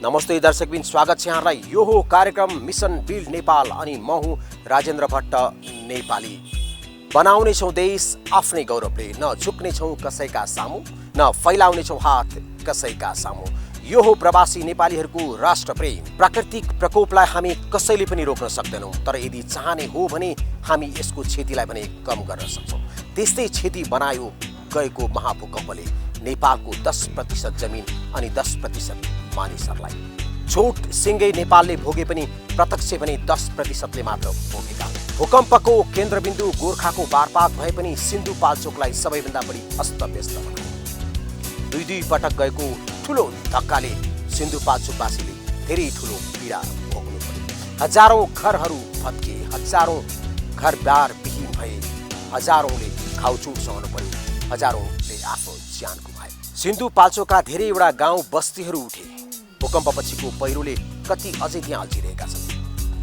नमस्ते दर्शकबिन, स्वागत छ यहाँलाई। यो हो कार्यक्रम मिसन बिल्ड नेपाल अनि म हुँ राजेन्द्र भट्ट नेपाली। बनाउनेछौँ देश आफ्नै गौरवले, न झुक्नेछौँ कसैका सामु, न फैलाउनेछौँ हात कसैका सामु। यो हो प्रवासी नेपालीहरूको राष्ट्र प्रेम। प्राकृतिक प्रकोपलाई हामी कसैले पनि रोक्न सक्दैनौँ, तर यदि चाहने हो भने हामी यसको क्षतिलाई पनि कम गर्न सक्छौँ। त्यस्तै क्षति बनायो गएको महाभूकम्पले नेपालको 10% जमिन अनि 10% मानिसहरूलाई। छोट सिङ्गै नेपालले भोगे पनि प्रत्यक्ष पनि 10%ले मात्र भोगेका। भूकम्पको केन्द्रबिन्दु गोर्खाको बारपाक भए पनि सिन्धुपाल्चोकलाई सबैभन्दा बढी अस्तव्यस्त बनायो। दुई पटक गएको ठुलो धक्काले सिन्धुपाल्चोकवासीले धेरै ठुलो पीडा भोग्नु पर्यो। हजारौँ घरहरू भत्के, हजारौँ घरबार विहीन भए, हजारौँले खाउचुट सहनु पर्यो, हजारौँले आफ्नो ज्यान गुमाए। सिन्धुपाल्चोकका धेरैवटा गाउँ बस्तीहरू उठे। भूकम्पपछिको पहिरोले कति अझै त्यहाँ अल्झिरहेका छन्,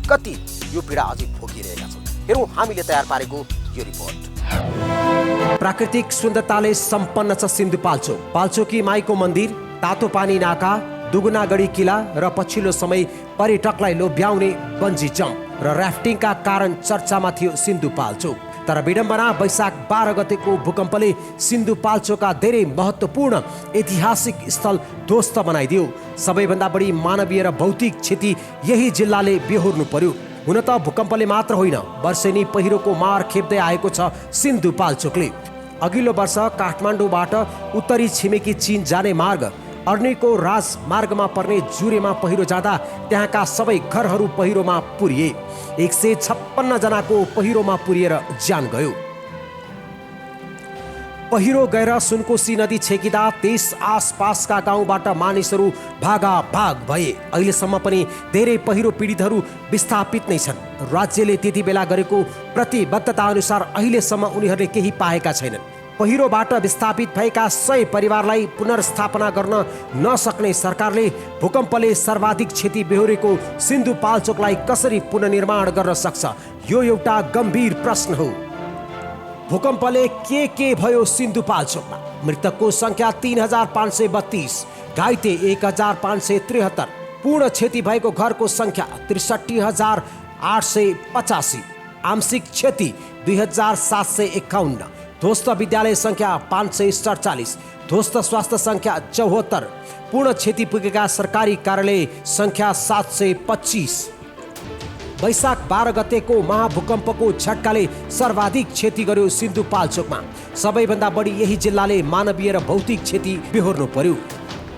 कति यो पीडा अझै भोगिरहेका छन्। हेरौँ हामीले तयार पारेको यो रिपोर्ट। प्राकृतिक सुन्दरताले सम्पन्न छ सिन्धुपाल्चोक। पाल्चोकी माईको मन्दिर, तातो पानी नाका, दुगुनागढी किला र पछिल्लो समय पर्यटकलाई लोभ्याउने बन्जी जम्प र राफ्टिङका कारण चर्चामा थियो सिन्धुपाल्चोक। तर विडम्बना, वैशाख 12 गतेको भूकम्पले सिन्धुपाल्चोकका धेरै महत्त्वपूर्ण ऐतिहासिक स्थल ध्वस्त बनाइदियो। सबैभन्दा बढी मानवीय र भौतिक क्षति यही जिल्लाले बेहोर्नु पर्यो। हुन त भूकम्पले मात्र होइन, वर्षेनी पहिरोको मार खेप्दै आएको छ सिन्धुपाल्चोकले। अघिल्लो वर्ष काठमाडौँबाट उत्तरी छिमेकी चीन जाने मार्ग अर्नीको राजमार्गमा पर्ने जुरेमा पहिरो जाँदा त्यहाँका सबै घरहरू पहिरोमा पुरिए। 156 जनाको पहिरोमा पुरिएर ज्यान गयो। पहिरो गएर सुनकोशी नदी छेकिँदा त्यस आसपासका गाउँबाट मानिसहरू भागाभाग भए। अहिलेसम्म पनि धेरै पहिरो पीडितहरू विस्थापित नै छन्। राज्यले त्यति बेला गरेको प्रतिबद्धता अनुसार अहिलेसम्म उनीहरूले केही पाएका छैनन्। पहिरोबाट विस्थापित भएका 100 परिवारलाई पुनर्स्थापना गर्न नसक्ने सरकारले भूकम्पले सर्वाधिक क्षति बेहोरेको सिन्धुपाल्चोकलाई कसरी पुनर्निर्माण गर्न सक्छ? यो एउटा गम्भीर प्रश्न हो। भूकम्पले के भयो सिन्धुपाल्चोकमा? मृतकको संख्या 3532, घाइते 1573, पूर्ण क्षति भएको घरको संख्या 63885, आंशिक क्षति 2751, ध्वस्त विद्यालय संख्या 547, ध्वस्त स्वास्थ्य संख्या 74, पूर्ण क्षति पुगेका सरकारी कार्यालय संख्या 725। वैशाख 12 गतेको महाभूकम्पको झट्काले सर्वाधिक क्षति गर्यो सिन्धुपाल्चोकमा। सबैभन्दा बढी यही जिल्लाले मानवीय र भौतिक क्षति बेहोर्नु पर्यो।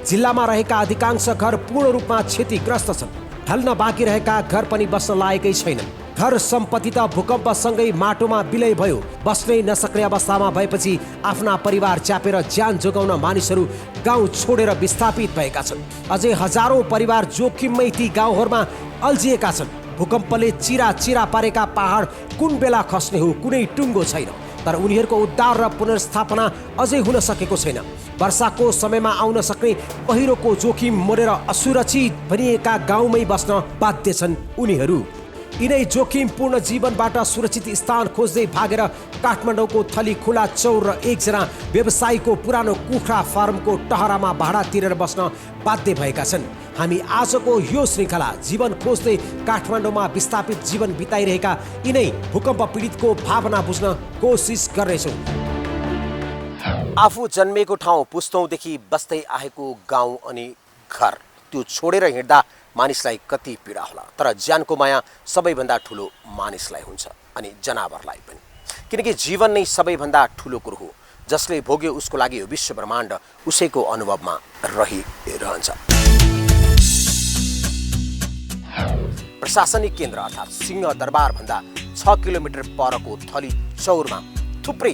जिल्लामा रहेका अधिकांश घर पूर्ण रूपमा क्षतिग्रस्त छन्। ढल्न बाँकी रहेका घर पनि बस्न लायकै छैनन्। घर सम्पत्ति त भूकम्पसँगै माटोमा विलय भयो। बस्नै नसक्ने अवस्थामा भएपछि आफ्ना परिवार च्यापेर ज्यान जोगाउन मानिसहरू गाउँ छोडेर विस्थापित भएका छन्। अझै हजारौँ परिवार जोखिममै ती गाउँहरूमा अल्झिएका छन्। भूकम्पले चिरा पारेका पहाड कुन बेला खस्ने हो कुनै टुङ्गो छैन। तर उनीहरूको उद्धार र पुनर्स्थापना अझै हुन सकेको छैन। वर्षाको समयमा आउन सक्ने पहिरोको जोखिम मोडेर असुरक्षित भनिएका गाउँमै बस्न बाध्य छन् उनीहरू। यिनै जोखिमपूर्ण जीवनबाट सुरक्षित स्थान खोज्दै भागेर काठमाडौँको थली खुला चौर र एकजना व्यवसायीको पुरानो कुखुरा फार्मको टहरामा भाडा तिरेर बस्न बाध्य भएका छन्। हामी आजको यो श्रृङ्खला जीवन खोज्दै काठमाडौँमा विस्थापित जीवन बिताइरहेका यिनै भूकम्प पीडितको भावना बुझ्न कोसिस गर्नेछौँ। आफू जन्मेको ठाउँ, पुस्तौँदेखि बस्दै आएको गाउँ अनि घर, त्यो छोडेर हिँड्दा मानिसलाई कति पीडा होला। तर ज्यानको माया सबैभन्दा ठुलो मानिसलाई हुन्छ अनि जनावरलाई पनि, किनकि जीवन नै सबैभन्दा ठुलो कुरो हो। जसले भोग्यो उसको लागि यो विश्व ब्रह्माण्ड उसैको अनुभवमा रहिरहन्छ। प्रशासनिक केन्द्र अर्थात् सिंहदरबारभन्दा 6 किलोमिटर परको थली चौरमा थुप्रै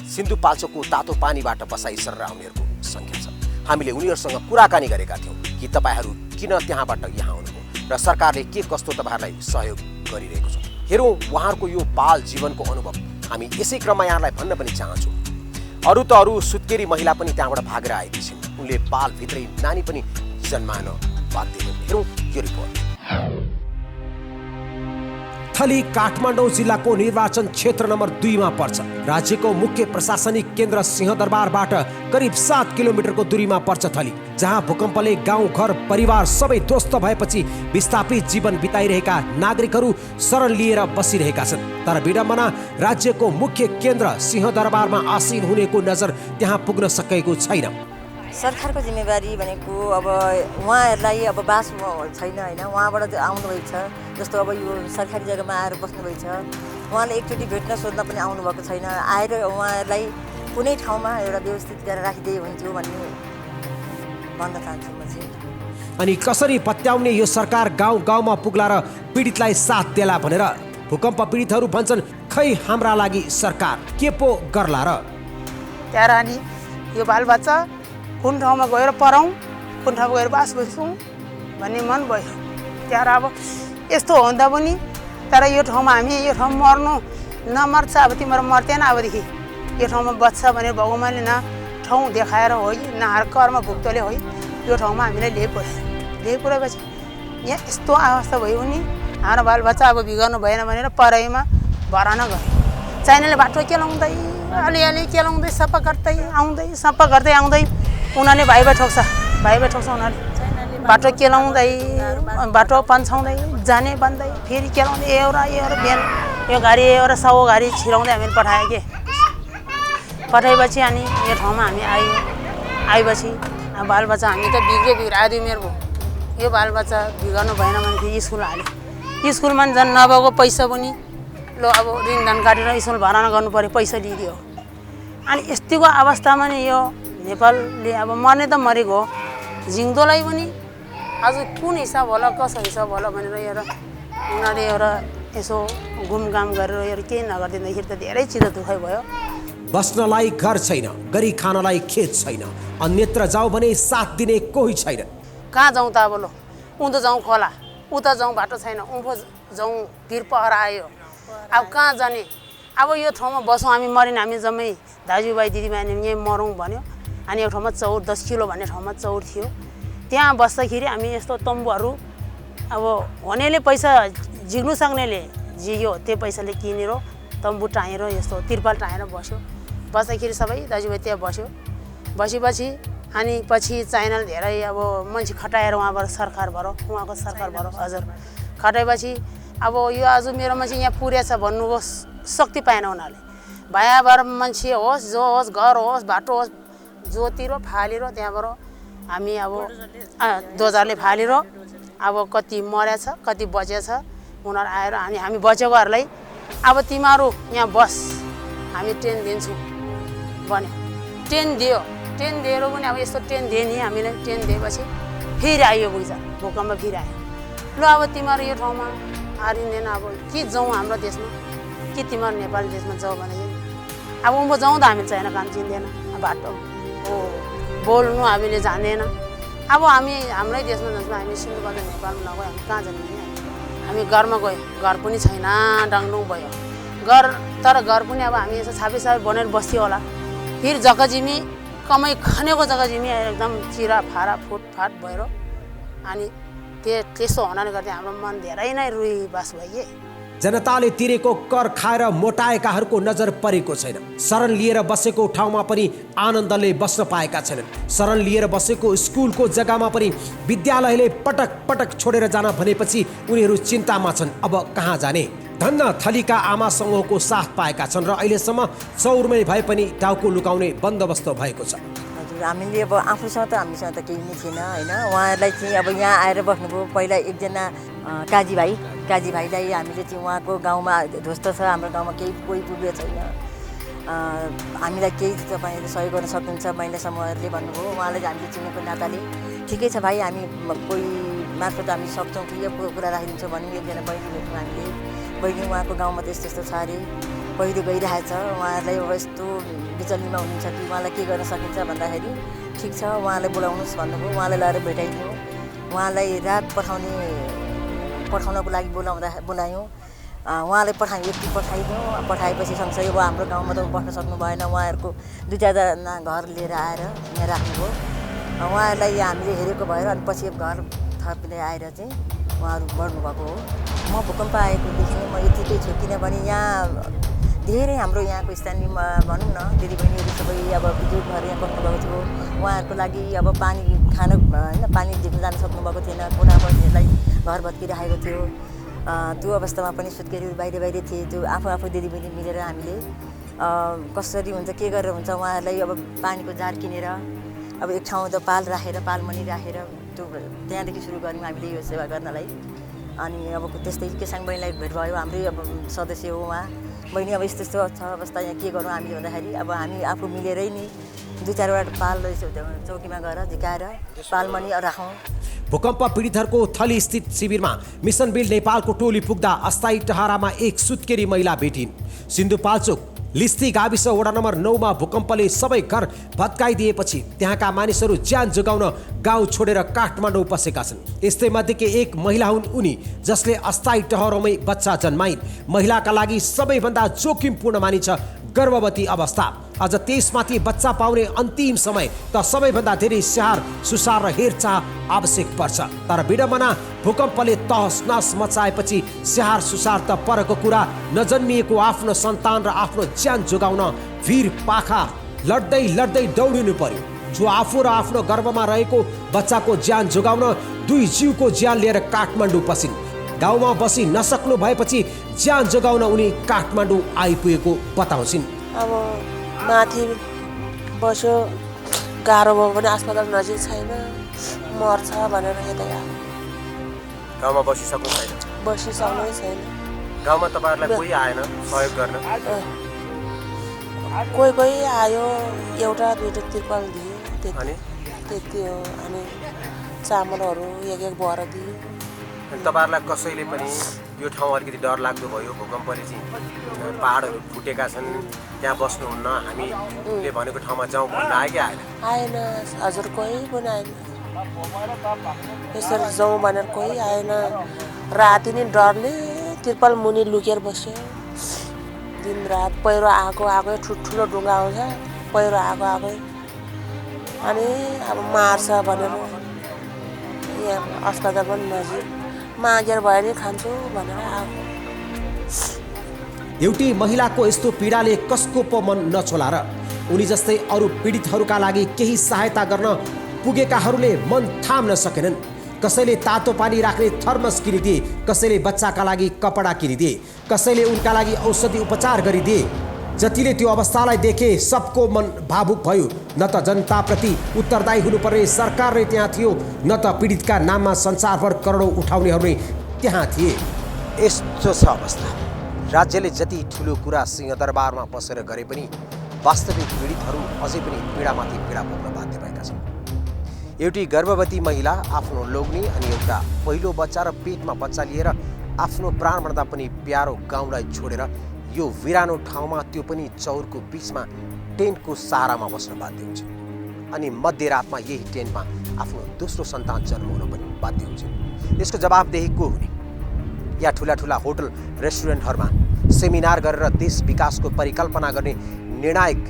सिन्धुपाल्चोकको तातो पानीबाट बसाइ सरेर आउनेहरूको सङ्ख्या छ। हामीले उनीहरूसँग कुराकानी गरेका थियौँ कि तपाईँहरू किन त्यहाँबाट यहाँ आउनुभयो र सरकारले के कस्तो तपाईँहरूलाई सहयोग गरिरहेको छ। हेरौँ उहाँहरूको यो बाल जीवनको अनुभव। हामी यसै क्रममा यहाँलाई भन्न पनि चाहन्छौँ, अरू त अरू सुत्केरी महिला पनि त्यहाँबाट भागेर आएकी छिन्। उनले बालभित्रै नानी पनि जन्माउन बाध्य भए। हेरौँ यो रिपोर्ट। थली काठमाडौँ जिल्लाको निर्वाचन क्षेत्र नम्बर 2 मा पर्छ। राज्यको मुख्य प्रशासनिक केन्द्र सिंहदरबारबाट करिब 7 किलोमिटरको दूरीमा पर्छ थली, जहाँ भूकम्पले गाउँ घर परिवार सबै ध्वस्त भएपछि विस्थापित जीवन बिताइरहेका नागरिकहरू शरण लिएर बसिरहेका छन्। तर विडम्बना राज्यको मुख्य केन्द्र सिंहदरबारमा आसीन हुनेको नजर त्यहाँ पुग्न सकेको छैन। सरकारको जिम्मेवारी भनेको अब उहाँहरूलाई अब बास छैन होइन, उहाँबाट आउनुभएको छ। जस्तो अब यो सरकारी जग्गामा आएर बस्नुभएको छ, उहाँले एकचोटि भेट्न सोध्न पनि आउनुभएको छैन। आएर उहाँहरूलाई कुनै ठाउँमा एउटा व्यवस्थित गरेर राखिदिए हुन्थ्यो भन्ने भन्न चाहन्छु म चाहिँ। अनि कसरी पत्याउने यो सरकार गाउँ गाउँमा पुग्ला र पीडितलाई साथ देला भनेर भूकम्प पीडितहरू भन्छन्। खै हाम्रा लागि सरकार के पो गर्ला र? त्यहाँ अनि यो बालबच्चा कुन ठाउँमा गएर पढौँ, कुन ठाउँमा गएर बास बसौँ भन्ने मन भयो। त्यहाँ अब यस्तो हुँदा पनि तर यो ठाउँमा हामी यो ठाउँमा मर्नु नमर्छ, अब तिम्रो मर्दैन अबदेखि यो ठाउँमा बच्छ भनेर भगवान्ले न ठाउँ देखाएर हो न कर्म भुक्तले हो यो ठाउँमा हामीलाई ल्याइपुऱ्याएपछि यहाँ यस्तो अवस्था भयो नि हाम्रो बालबच्चा अब बिगार्नु भएन भनेर पढाइमा भरान गयो। चाइनाले बाटो केलाउँदै अलिअलि केलाउँदै सफा गर्दै आउँदै उनीहरूले भाइबा ठोक्छ उनीहरूले बाटो केलाउँदै बाटो पन्छाउँदै जाने भन्दै फेरि केलाउँदै एउटा बिहान यो गाडी एउटा 100 गाडी छिराउँदै हामीले पठायो के। पठाएपछि अनि यो ठाउँमा हामी आएपछि बालबच्चा हामी त बिग्रायो उमेर भयो। यो बालबच्चा बिगार्नु भएन भने फेरि स्कुल हाल्यो। स्कुलमा झन् नभएको पैसा पनि ल अब ऋणदान काटेर स्कुल भर्ना गर्नु पऱ्यो, पैसा लिइदियो। अनि यस्तोको अवस्थामा नि यो नेपालले अब मर्ने त मरेको हो, जिउँदोलाई पनि आज कुन हिसाब होला कसो हिसाब होला भनेर एउटा उनीहरूले एउटा यसो घुमघाम गरेर एउटा केही नगरिदिँदाखेरि त धेरै चित्त दुखाइ भयो। बस्नलाई घर छैन, गरी खानलाई खेत छैन, अन्यत्र जाऊ भने साथ दिने कोही छैन। कहाँ जाउँ त अब लो, उँधो जाउँ खोला, उता जाउँ बाटो छैन, उँभो जाउँ भिर पहरा आयो, अब कहाँ जाने। अब यो ठाउँमा बसौँ हामी मरेन, हामी जम्मै दाजुभाइ दिदीबहिनी यहीँ मरौँ भन्यो। अनि एउटा ठाउँमा 10 किलो भन्ने ठाउँमा चौर थियो, त्यहाँ बस्दाखेरि हामी यस्तो तम्बुहरू अब हुनेले पैसा झिक्नु सक्नेले झिक्यो, त्यो पैसाले किनेर तम्बु टाँगेर यस्तो तिरपाल टाँगेर बस्दाखेरि सबै दाजुभाइ त्यहाँ बसेपछि अनि पछि चाइनाले धेरै अब मान्छे खटाएर उहाँको सरकारबाट हजुर खटाएपछि अब यो आज मेरोमा चाहिँ यहाँ पुर्याछ भन्नुको शक्ति पाएन उनीहरूले। भयाभर मान्छे होस् जो होस् घर होस् बाटो होस् जोतिर फालेर त्यहाँबाट हामी अब दोजारले फालेर अब कति मरेछ कति बचेछ उनीहरू आएर अनि हामी बचेकोहरूलाई अब तिमीहरू यहाँ बस हामी ट्रेन दिन्छौँ भन्यो। ट्रेन दिएर पनि अब यस्तो ट्रेन दिए नि हामीले ट्रेन दिएपछि फेरि आयो भूकम्प फेरि आयो। ल अब तिमीहरू यो ठाउँमा हारिँदैन, अब के जाउँ हाम्रो देशमा कि तिमीहरू नेपाली देशमा जाऊ भनेदेखि अब उँभो जाउँ त हामी चाइना काम चिन्दैन, बाटो बोल्नु हामीले जान्दैन। अब हामी हाम्रै देशमा जान्छौँ, हामी सिन्धुपाल्चोक नेपालमा नगयो हामी कहाँ जाने भने हामी घरमा गयो, घर पनि छैन, डाङडुङ भयो घर। तर घर पनि अब हामी यसो छापी बनाएर बस्थ्यो होला। फेरि जग्गा जिमी कमाइ खनेको जग्गा जिमी एकदम चिरा फारा फुटफाट भएर अनि त्यसो हुनाले गर्दा हाम्रो मन धेरै नै रुइबास भइए। जनताले तिरेको कर खाएर मोटाएकाहरूको नजर परेको छैन। शरण लिएर बसेको ठाउँमा पनि आनन्दले बस्न पाएका छैनन्। शरण लिएर बसेको स्कुलको जग्गामा पनि विद्यालयले पटक पटक छोडेर जान भनेपछि उनीहरू चिन्तामा छन्, अब कहाँ जाने। धन्न थलीका आमा समूहको साथ पाएका छन् र अहिलेसम्म चौरमै भए पनि टाउको लुकाउने बन्दोबस्त भएको छ। हजुर हामीले अब आफूसँग त हामीसँग त केही नै थिएन होइन। उहाँहरूलाई चाहिँ अब यहाँ आएर बस्नुभयो। पहिला एकजना काजी भाइलाई हामीले चाहिँ उहाँको गाउँमा ध्वस्त छ, हाम्रो गाउँमा कोही पुगेको छैन, हामीलाई केही तपाईँहरू सहयोग गर्न सक्नुहुन्छ महिला समूहहरूले भन्नुभयो। उहाँलाई हामीले चिनेको नाताले ठिकै छ भाइ, हामी कोही मार्फत हामी सक्छौँ कि यो कुरा राखिदिन्छौँ भने एकजना बहिनी भेट्यौँ हामीले। बहिनी उहाँको गाउँमा त यस्तो छ अरे, पहिरो गइरहेछ, उहाँहरूलाई अब यस्तो बिचल्लीमा हुनुहुन्छ कि उहाँलाई के गर्न सकिन्छ भन्दाखेरि ठिक छ उहाँलाई बोलाउनुहोस् भन्नुभयो। उहाँलाई लगेर भेटाइदियौँ। उहाँलाई रात पठाउनको लागि बोलायौँ। उहाँलाई व्यक्ति पठाइदियौँ। पठाएपछि सँगसँगै अब हाम्रो गाउँमा त बस्न सक्नु भएन, उहाँहरूको 2-4जना घर लिएर आएर यहाँ राख्नुभयो। उहाँहरूलाई हामीले हेरेको भएर अनि पछि घर थपिँदै आएर चाहिँ उहाँहरू मर्नुभएको हो। म भूकम्प आएकोदेखि म यतिकै छु, किनभने यहाँ धेरै हाम्रो यहाँको स्थानीय भनौँ न दिदीबहिनीहरू सबै अब बुजुर्गहरू यहाँ बस्नुभएको थियो। उहाँहरूको लागि अब पानी खान होइन पानी देख्न जान सक्नुभएको थिएन, कोठा बस्नेहरूलाई घर भत्किराखेको थियो। त्यो अवस्थामा पनि सुत्केरीहरू बाहिर थिए। त्यो आफू दिदीबहिनी मिलेर हामीले कसरी हुन्छ के गरेर हुन्छ उहाँहरूलाई अब पानीको जार किनेर अब एक ठाउँ त पालमनी राखेर त्यो त्यहाँदेखि सुरु गऱ्यौँ हामीले यो सेवा गर्नलाई। अनि अब त्यस्तै केसाङ बहिनीलाई भेट भयो, हाम्रै अब सदस्य हो उहाँ। बहिनी अब यस्तो छ अवस्था, यहाँ के गरौँ हामीले भन्दाखेरि अब हामी आफू मिलेरै नि 2-4वटा पाल चौकीमा गएर झिकाएर पालमनी राखौँ। भूकम्प पीडितहरूको थली स्थित शिविरमा मिसन बिल नेपालको टोली पुग्दा अस्थायी टहरामा एक सुत्केरी महिला भेटिन्। सिन्धुपाल्चोक लिस्ती गाविस वडा नम्बर 9मा भूकम्पले सबै घर भत्काइदिएपछि त्यहाँका मानिसहरू ज्यान जोगाउन गाउँ छोडेर काठमाडौँ पसेका छन्। यस्तै मध्येकी एक महिला हुन् उनी, जसले अस्थायी टहरमै बच्चा जन्माइन्। महिलाका लागि सबैभन्दा जोखिमपूर्ण मानिन्छ गर्भवती अवस्था। अझ त्यसमाथि बच्चा पाउने अन्तिम समय त सबैभन्दा धेरै स्याहार सुसार र हेरचाह आवश्यक पर्छ। तर विडम्बना भूकम्पले तहस नहस मचाएपछि स्याहार सुसार त परको कुरा, नजन्मिएको आफ्नो सन्तान र आफ्नो ज्यान जोगाउन वीर पाखा लड्दै दौडिनु पर्यो। जो आफू र आफ्नो गर्भमा रहेको बच्चाको ज्यान जोगाउन 2 जीवको ज्यान लिएर काठमाडौँ पसिन्। गाउँमा बसी नसक्नु भएपछि ज्यान जोगाउन उनी काठमाडौँ आइपुगेको बताउँछिन्। अब माथि बस्यो, गाह्रो भयो भने अस्पताल नजिक छैन, मर्छ भनेर यतै आयो। गाउँमा बसिसक्नु छैन? बसिसक्नै छैन। गाउँमा तपाईँहरूलाई कोही आएन सहयोग गर्न? कोही आयो, एउटा 2टा तिर्पाल दियो, त्यति हो। अनि चामलहरू एक बोरा दियो। अनि तपाईँहरूलाई कसैले पनि यो ठाउँ अलिकति डर लाग्दो भयो, भूकम्पले चाहिँ पहाडहरू फुटेका छन्, त्यहाँ बस्नुहुन्न, हामीले भनेको ठाउँमा जाउँ भन्न आयो कि आएन? आएन हजुर, कोही पनि आएन। यसरी जाउँ भनेर कोही आएन। राति नै डरले तिर्पाल मुनि लुकेर बस्यो दिनरात। पहिरो आएकै ठुल्ठुलो ढुङ्गा आउँछ, पहिरो आएकै अनि अब मार्छ भनेर यहाँ अस्पताल पनि नजिक, मागेर भयो नि खान्छु भनेर आएको। एउटी महिलाको यस्तो पीडाले कसको पो मन नछोला र? उनी जस्तै अरू पीडितहरूका लागि केही सहायता गर्न पुगेकाहरूले मन थाम्न सकेनन्। कसैले तातो पानी राख्ने थर्मस किनिदिए, कसैले बच्चाका लागि कपडा किनिदिए, कसैले उनका लागि औषधि उपचार गरिदिए। जतिले त्यो अवस्थालाई देखे सबको मन भावुक भयो। न त जनताप्रति उत्तरदायी हुनुपर्ने सरकार नै त्यहाँ थियो, न त पीडितका नाममा संसारभर करोडौँ उठाउनेहरू नै त्यहाँ थिए। यस्तो छ अवस्था। राज्यले जति ठुलो कुरा सिंहदरबारमा बसेर गरे पनि वास्तविक पीडितहरू अझै पनि पीडामाथि पीडा भोग्न बाध्य भएका छन्। एउटी गर्भवती महिला आफ्नो लोग्ने अनि एउटा पहिलो बच्चा र पेटमा बच्चा लिएर आफ्नो प्राणभन्दा पनि प्यारो गाउँलाई छोडेर यो विरानो ठाउँमा, त्यो पनि चौरको बिचमा टेन्टको सहारामा बस्न बाध्य हुन्छ। अनि मध्यरातमा यही टेन्टमा आफ्नो दोस्रो सन्तान जन्माउन पनि बाध्य हुन्छ। यसको जवाबदेही को हुने? या ठुला होटल रेस्टुरेन्टहरूमा सेमिनार गरेर देश विकासको परिकल्पना गर्ने निर्णायक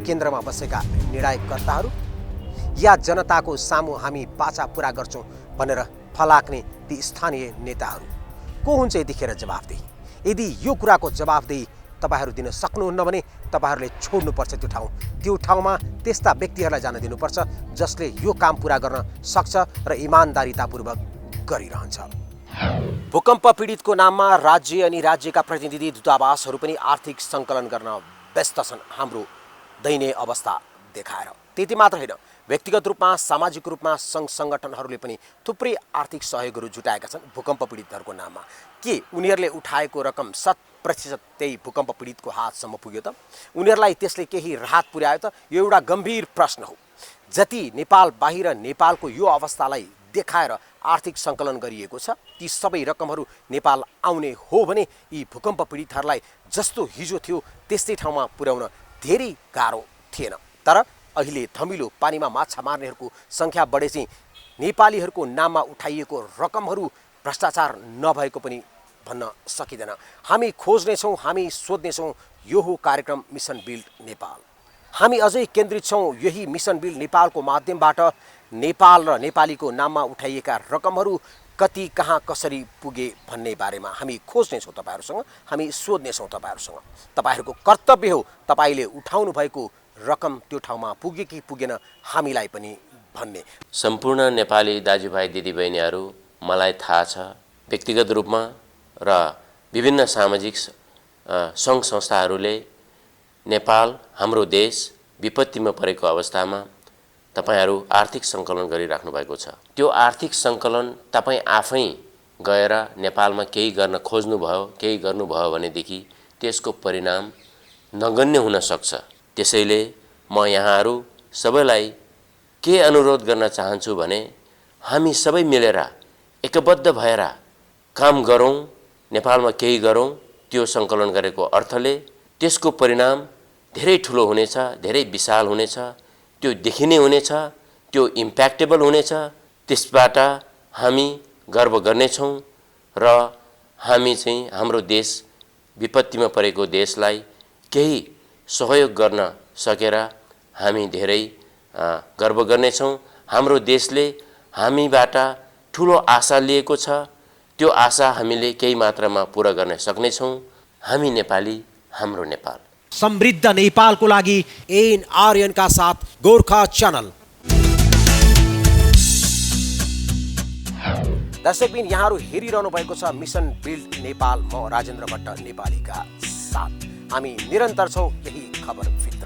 केन्द्रमा बसेका निर्णायककर्ताहरू, या जनताको सामु हामी बाचा पुरा गर्छौँ भनेर फलाक्ने ती स्थानीय नेताहरू? को हुन्छ यतिखेर जवाबदेही? यदि यो कुराको जवाबदेही तपाईँहरू दिन सक्नुहुन्न भने तपाईँहरूले छोड्नुपर्छ त्यो ठाउँमा त्यस्ता व्यक्तिहरूलाई जान दिनुपर्छ जसले यो काम पुरा गर्न सक्छ र इमान्दारितापूर्वक गरिरहन्छ। भूकम्प पीडितको नाममा राज्य अनि राज्यका प्रतिनिधि दूतावासहरू पनि आर्थिक सङ्कलन गर्न व्यस्त छन् हाम्रो दैनीय अवस्था देखाएर। त्यति मात्र होइन, व्यक्तिगत रूपमा सामाजिक रूपमा सङ्घ सङ्गठनहरूले पनि थुप्रै आर्थिक सहयोगहरू जुटाएका छन् भूकम्प पीडितहरूको नाममा। के उनीहरूले उठाएको रकम 100% त्यही भूकम्प पीडितको हातसम्म पुग्यो त? उनीहरूलाई त्यसले केही राहत पुर्यायो त? यो एउटा गम्भीर प्रश्न हो। जति नेपाल बाहिर नेपालको यो अवस्थालाई देखाएर आर्थिक सङ्कलन गरिएको छ, ती सबै रकमहरू नेपाल आउने हो भने यी भूकम्प पीडितहरूलाई जस्तो हिजो थियो त्यस्तै ठाउँमा पुर्याउन धेरै गाह्रो थिएन। तर अहिले धमिलो पानीमा माछा मार्नेहरूको सङ्ख्या बढेपछि नेपालीहरूको नाममा उठाइएको रकमहरू भ्रष्टाचार नभएको पनि भन्न सकिँदैन। हामी खोज्नेछौँ, हामी सोध्नेछौँ। यो हो कार्यक्रम मिसन बिल्ड नेपाल। हामी अझै केन्द्रित छौँ यही मिसन बिल्ड नेपालको माध्यमबाट नेपाल र नेपालीको नाममा उठाइएका रकमहरू कति कहाँ कसरी पुगे भन्ने बारेमा हामी खोज्नेछौँ तपाईँहरूसँग, हामी सोध्नेछौँ तपाईँहरूसँग। तपाईँहरूको कर्तव्य हो तपाईँले उठाउनु भएको रकम त्यो ठाउँमा पुग्यो कि पुगेन हामीलाई पनि भन्ने। सम्पूर्ण नेपाली दाजुभाइ दिदीबहिनीहरू, मलाई थाहा छ व्यक्तिगत रूपमा र विभिन्न सामाजिक सङ्घ संस्थाहरूले नेपाल हाम्रो देश विपत्तिमा परेको अवस्थामा तपाईहरू आर्थिक सङ्कलन गरिराख्नु भएको छ। त्यो आर्थिक सङ्कलन तपाईँ आफै गएर नेपालमा केही गर्न खोज्नुभयो, केही गर्नुभयो भनेदेखि त्यसको परिणाम नगण्य हुन सक्छ। त्यसैले म यहाँहरू सबैलाई के अनुरोध गर्न चाहन्छु भने हामी सबै मिलेर एकबद्ध भएर काम गरौँ, नेपालमा केही गरौँ। त्यो सङ्कलन गरेको अर्थले त्यसको परिणाम धेरै ठुलो हुनेछ, धेरै विशाल हुनेछ, त्यो देखिने हुनेछ, त्यो इम्प्याक्टेबल हुनेछ। त्यसबाट हामी गर्व गर्नेछौँ र हामी चाहिँ हाम्रो देश विपत्तिमा परेको देशलाई केही सहयोग गर्न सकेर हामी धेरै गर्व गर्नेछौँ। हाम्रो देशले हामीबाट ठुलो आशा लिएको छ, त्यो आशा हामीले केही मात्रामा पुरा गर्न सक्नेछौँ। हामी नेपाली, हाम्रो नेपाल। समृद्ध नेपालको लागि ANRN का साथ गोर्खा च्यानल। दर्शकबिन यहाँहरू हेरिरहनु भएको छ मिसन बिल्ड नेपाल, म राजेन्द्र भट्ट नेपालीका साथ। हामी निरन्तर छौँ यही खबरभित्र।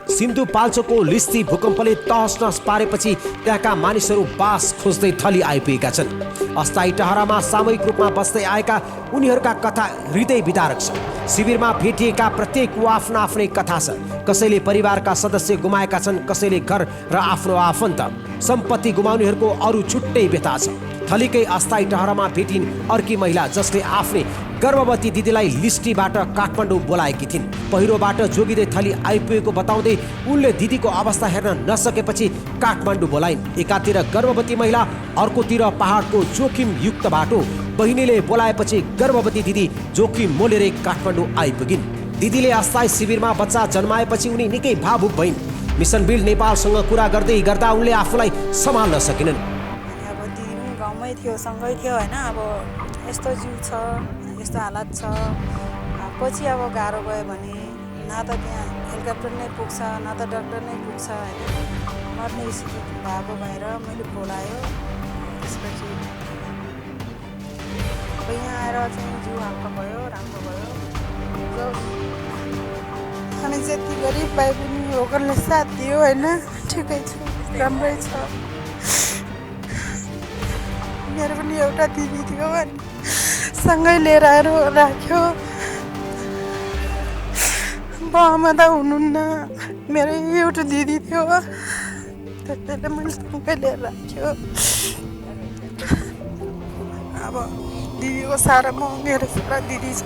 सिन्धुपाल्चोकको लिस्ती भूकम्पले तहस नहस पारेपछि त्यहाँका मानिसहरू बास खोज्दै थली आइपुगेका छन्। अस्थायी टहरामा सामूहिक रूपमा बस्दै आएका उनीहरूका कथा हृदय विदारक छ। शिविरमा भेटिएका प्रत्येकको आफ्ना आफ्नै कथा छ। कसैले परिवारका सदस्य गुमाएका छन्, कसैले घर र आफ्नो आफन्त सम्पत्ति गुमाउनेहरूको अरू छुट्टै व्यथा छ। थलीकै अस्थायी टहरामा भेटिन् अर्की महिला जसले आफ्नै गर्भवती दिदीलाई लिस्टीबाट काठमाडौँ बोलाएकी थिइन्। पहिरोबाट जोगिँदै थली आइपुगेको बताउँदै उनले दिदीको अवस्था हेर्न नसकेपछि काठमाडौँ बोलाइन्। एकातिर गर्भवती महिला, अर्कोतिर पहाडको जोखिम युक्त बाटो। बहिनीले बोलाएपछि गर्भवती दिदी जोखिम मोलेरै काठमाडौँ आइपुगिन्। दिदीले अस्थायी शिविरमा बच्चा जन्माएपछि उनी निकै भावुक भइन्। मिसन बिल्ड नेपालसँग कुरा गर्दै गर्दा उनले आफूलाई सम्हाल्न सकेनन्। अब दिदी पनि गाउँमै थियो, सँगै थियो होइन। अब यस्तो जिउ छ, यस्तो हालत छ, पछि अब गाह्रो गयो भने न त त्यहाँ हेलिकप्टर नै पुग्छ, न त डक्टर नै पुग्छ होइन। मर्ने स्थिति भएको भएर मैले बोलायो। त्यसपछि अब यहाँ आएर चाहिँ जिउ हल्का भयो, राम्रो भयो। हामी जति गरिब भए पनि होकरले साथ दियो होइन। ठिकै छु, राम्रै छ। मेरो पनि एउटा दिदी थियो अनि सँगै लिएर आएर राख्यो। बाउमा त हुनुहुन्न, मेरो एउटा दिदी थियो, त्यसले मैले सँगै लिएर राख्यो। अब दिदीको सारामा मेरो छोरा दिदी छ।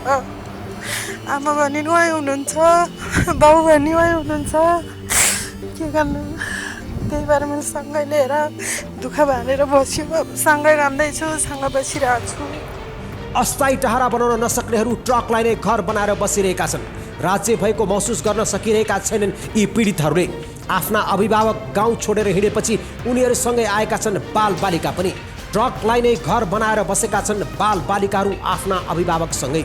आमा पनि उहाँ हुनुहुन्छ, बाउ पनि उहाँ हुनुहुन्छ। के गर्नु, त्यही भएर मैले सँगै लिएर दुःख बालेर बस्यो। सँगै राम्दैछु, सँगै बसिरहेको छु। अस्थायी टहरा बनाउन नसक्नेहरू ट्रकलाई नै घर बनाएर बसिरहेका छन्। राज्य भएको महसुस गर्न सकिरहेका छैनन् यी पीडितहरूले। आफ्ना अभिभावक गाउँ छोडेर हिँडेपछि उनीहरूसँगै आएका छन् बालबालिका पनि। ट्रकलाई नै घर बनाएर बसेका छन् बालबालिकाहरू आफ्ना अभिभावकसँगै।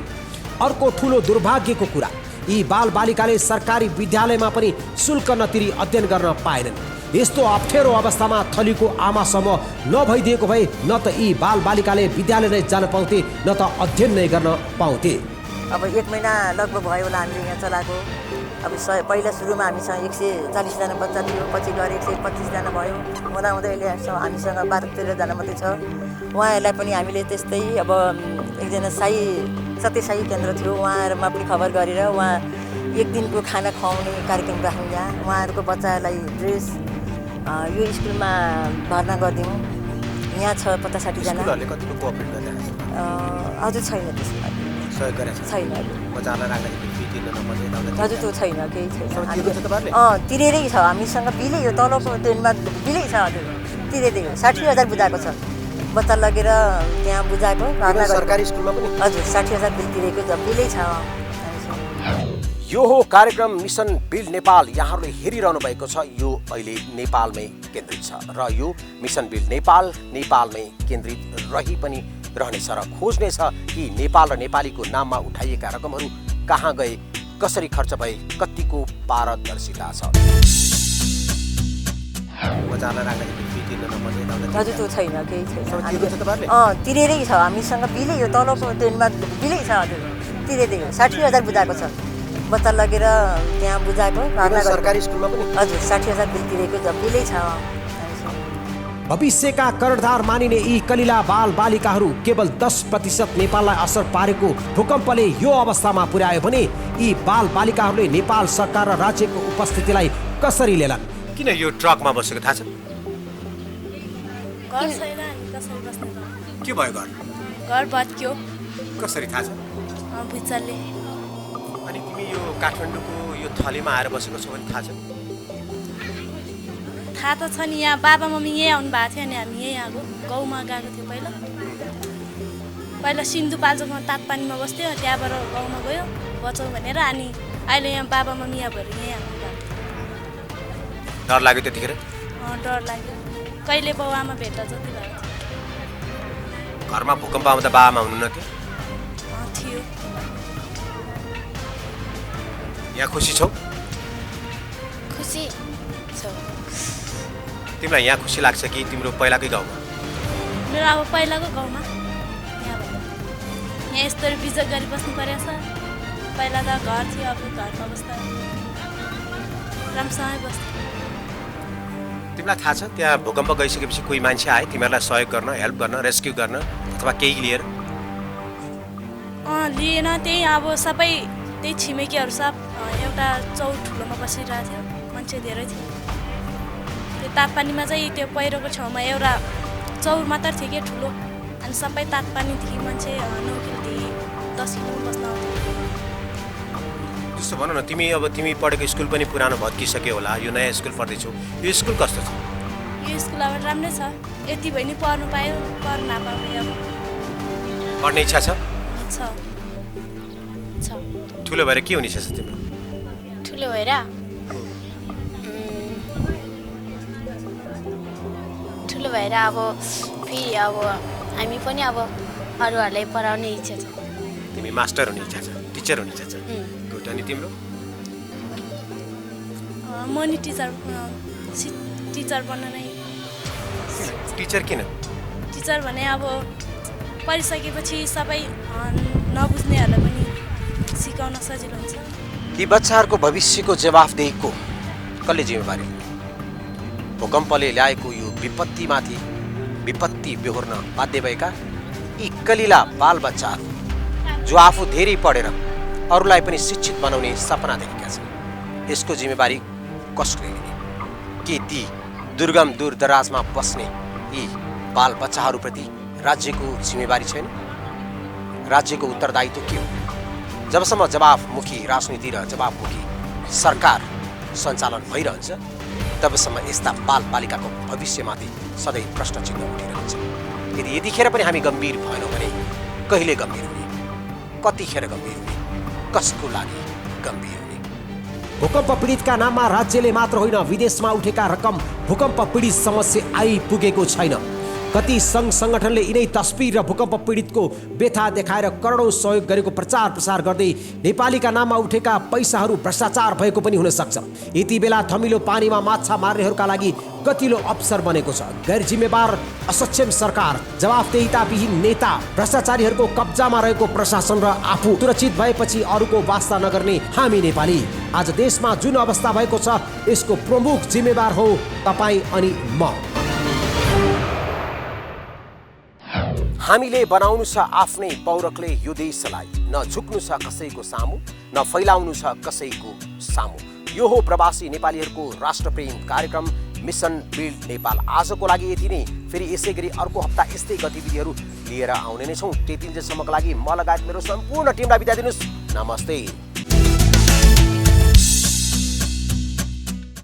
अर्को ठुलो दुर्भाग्यको कुरा, यी बालबालिकाले सरकारी विद्यालयमा पनि शुल्क नतिरी अध्ययन गर्न पाएनन्। यस्तो अप्ठ्यारो अवस्थामा थलीको आमासम्म नभइदिएको भए न त यी बालबालिकाले विद्यालय नै जान पाउँथे, न त अध्ययन नै गर्न पाउँथे। अब 1 महिना लगभग भयो होला हामीले यहाँ चलाएको। अब पहिला सुरुमा हामीसँग 140जना बच्चा थियो, पछि गएर 125जना भयो। हुँदाहुँदै अहिले हामीसँग 12-13जना मात्रै छ। उहाँहरूलाई पनि हामीले त्यस्तै अब एकजना सत्यसाई केन्द्र थियो, उहाँहरूमा पनि खबर गरेर उहाँ 1 दिनको खाना खुवाउने कार्यक्रम राख्यौँ। यहाँ उहाँहरूको बच्चाहरूलाई ड्रेस यो स्कुलमा भर्ना गरिदिउँ। यहाँ छ 50-60 जना। हजुर छैन त्यसमा, छैन हजुर, त्यो छैन, केही छैन। तिरेरै छ हामीसँग, बिलै हो, तलको ट्रेनमा बिलै छ हजुर, तिरेरै हो। 60,000 बुझाएको छ, बच्चा लगेर त्यहाँ बुझाएको भर्ना सरकारी स्कुलमा पनि हजुर 60,000 बिल तिरेको बिलै छ। यो हो कार्यक्रम मिसन बिल्ड नेपाल। यहाँहरूले हेरिरहनु भएको छ, यो अहिले नेपालमै केन्द्रित छ र यो मिसन बिल्ड नेपालमै केन्द्रित रही पनि रहनेछ र खोज्नेछ कि नेपाल र नेपालीको नाममा उठाइएका रकमहरू कहाँ गए, कसरी खर्च भए, कतिको पारदर्शिता छ। हजुर त्यो छैन, केही छैन। तिरेरै छ, हामीसँग बिलै हो, तलको ट्रेनमा बिलै छ। हजुर तिरेरै हो, 60,000 बुझाएको छ। बच्चा लगेर त्यहाँ बुझाएको सरकारी स्कुलमा पनि हजुर 60,000 बिल तिरेको बिलै छ। भविष्यका कर्णधार मानिने यी कलिला बाल बालिकाहरू केवल 10% नेपाललाई असर पारेको भूकम्पले यो अवस्थामा पुर्यायो भने यी बाल बालिकाहरूले नेपाल सरकार र राज्यको उपस्थितिलाई कसरी लिएलान्? किन यो ट्रकमा बसेको थाहा छ? घर छैन, हामी कसरी बस्ने त? के भयो? घर भत्क्यो कसरी थाहा छ? भुइँचालोले। अनि तिमी यो काठमाडौँको यो थलीमा आएर बसेको छौ भने थाहा छ? थाहा त छ नि, यहाँ बाबा मम्मी यहीँ आउनु भएको थियो अनि हामी यहीँ आएको, गाउँमा गएको थियो। पहिला सिन्धुपाल्चोकमा तातपानीमा बस्थ्यो, त्यहाँबाट गाउँमा गयो बचाउँ भनेर। अनि अहिले यहाँ बाबा मम्मी यहाँ भएर यहीँ आउनु भएको। डर लाग्यो त्यतिखेर? डर लाग्यो, कहिले बाउ आमा भेट्दा जति भएको घरमा भूकम्प आउँदा बाबामा हुनुहुन्न थियो। यहाँ खुसी छौ? खुसी छौ? तिमीलाई यहाँ खुसी लाग्छ कि तिम्रो पहिलाकै गाउँमा? मेरो अब पहिलाको गाउँमा। यहाँ यस्तो बिजक गरी बस्नु परेछ। पहिला त घर थियो, अब घरको अवस्था राम्रोसँगै बस्थ्यो। तिमीलाई थाहा छ त्यहाँ भूकम्प गइसकेपछि कोही मान्छे आए तिमीहरूलाई सहयोग गर्न, हेल्प गर्न, रेस्क्यु गर्न अथवा केही लिएर? लिएन, त्यही अब सबै त्यही छिमेकीहरू सब एउटा चौर ठुलोमा बसिरहेको थियो, मान्छे धेरै थियो। त्यो तातपानीमा चाहिँ त्यो पहिरोको छेउमा एउटा चौर मात्र थियो कि ठुलो, अनि सबै तातपानीदेखि मान्छे 9 किलोदेखि 10 किलोमा बस्न आउँथ्यो। जस्तो भनौँ न, तिमी पढेको स्कुल पनि पुरानो भत्किसक्यो होला, यो नयाँ स्कुल पढ्दैछौ, यो स्कुल कस्तो छ? यो स्कुल अब राम्रै छ, यति भए नि पढ्नु पायो, पढ्नु नपाउने अब पढ्ने इच्छा छ? छ। ठुलो भएर के हुने इच्छा छ तिम्रो? ठुलो भएर अब फेरि अब हामी पनि अब अरूहरूलाई पढाउने इच्छा छ। तिमी मास्टर हुने इच्छा छ, टिचर हुने इच्छा छ? गुड। अनि तिम्रो? म नि टिचर बन्न नै। टिचर किन? टिचर भने अब पढिसकेपछि सबै नबुझ्नेहरूलाई पनि सिकाउन सजिलो हुन्छ। ती बच्चाहरूको भविष्यको जवाफदेहीको कसले जिम्मेवारी? भूकम्पले ल्याएको यो विपत्तिमाथि विपत्ति बेहोर्न बाध्य भएका यी कलिला बालबच्चाहरू जो आफू धेरै पढेर अरूलाई पनि शिक्षित बनाउने सपना देखेका छन्, यसको जिम्मेवारी कसले लिने? के ती दुर्गम दूरदराजमा बस्ने यी बालबच्चाहरूप्रति राज्यको जिम्मेवारी छैन? राज्यको उत्तरदायित्व के हो? जबसम्म जवाफमुखी राजनीति र जवाफमुखी सरकार सञ्चालन भइरहन्छ तबसम्म यस्ता बालबालिकाको भविष्यमाथि सधैँ प्रश्न चिन्ह उठिरहन्छ। यदि यतिखेर पनि हामी गम्भीर भएनौँ भने कहिले गम्भीर हुने, कतिखेर गम्भीर हुने, कसको लागि गम्भीर हुने? भूकम्प पीडितका नाममा राज्यले मात्र होइन विदेशमा उठेका रकम भूकम्प पीडित समस्या आइपुगेको छैन। कति सङ्घ सङ्गठनले यिनै तस्बिर र भूकम्प पीडितको व्यथा देखाएर करोडौँ सहयोग गरेको प्रचार प्रसार गर्दै नेपालीका नाममा उठेका पैसाहरू भ्रष्टाचार भएको पनि हुन सक्छ। यति बेला थमिलो पानीमा माछा मार्नेहरूका लागि गतिलो अवसर बनेको छ। गैर जिम्मेवार असक्षम सरकार, जवाफदेहिताविहीन नेता, भ्रष्टाचारीहरूको कब्जामा रहेको प्रशासन र आफू सुरक्षित भएपछि अरूको वास्ता नगर्ने हामी नेपाली। आज देशमा जुन अवस्था भएको छ यसको प्रमुख जिम्मेवार हो तपाईँ अनि म। हामीले बनाउनु छ आफ्नै पौरखले यो देशलाई, न झुक्नु छ कसैको सामु, न फैलाउनु छ कसैको सामु। यो हो प्रवासी नेपालीहरूको राष्ट्रप्रेम कार्यक्रम मिसन बिल्ड नेपाल। आजको लागि यति नै। फेरि यसै गरी अर्को हप्ता यस्तै गतिविधिहरू लिएर आउने नै छौँ। त्यति दिनसम्मको लागि म लगायत मेरो सम्पूर्ण टिमलाई बिदा दिनुहोस्। नमस्ते।